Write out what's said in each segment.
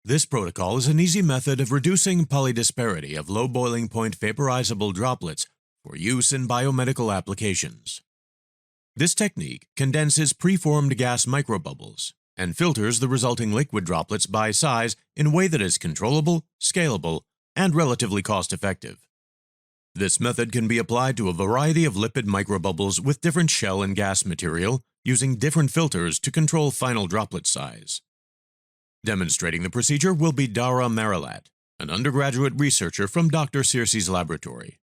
This protocol is an easy method of reducing polydisparity of low boiling point vaporizable droplets for use in biomedical applications. This technique condenses preformed gas microbubbles and filters the resulting liquid droplets by size in a way that is controllable, scalable, and relatively cost-effective. This method can be applied to a variety of lipid microbubbles with different shell and gas material using different filters to control final droplet size. Demonstrating the procedure will be Darrah Merillat, an undergraduate researcher from Dr. Sirsi's laboratory.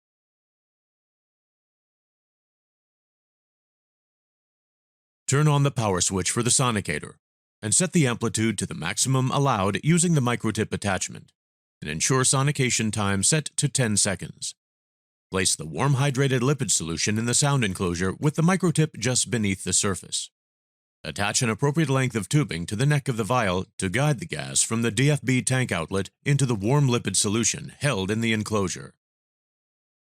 Turn on the power switch for the sonicator and set the amplitude to the maximum allowed using the microtip attachment, and ensure sonication time set to 10 seconds. Place the warm hydrated lipid solution in the sound enclosure with the microtip just beneath the surface. Attach an appropriate length of tubing to the neck of the vial to guide the gas from the DFB tank outlet into the warm lipid solution held in the enclosure.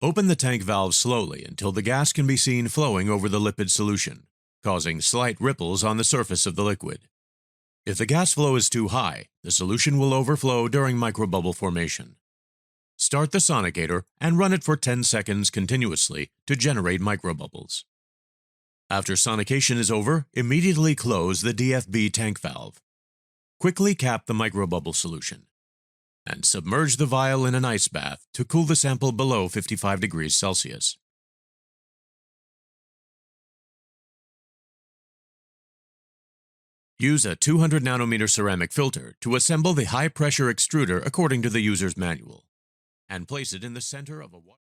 Open the tank valve slowly until the gas can be seen flowing over the lipid solution, causing slight ripples on the surface of the liquid. If the gas flow is too high, the solution will overflow during microbubble formation. Start the sonicator and run it for 10 seconds continuously to generate microbubbles. After sonication is over, immediately close the DFB tank valve. Quickly cap the microbubble solution and submerge the vial in an ice bath to cool the sample below 55 degrees Celsius. Use a 200 nanometer ceramic filter to assemble the high-pressure extruder according to the user's manual, and place it in the center of a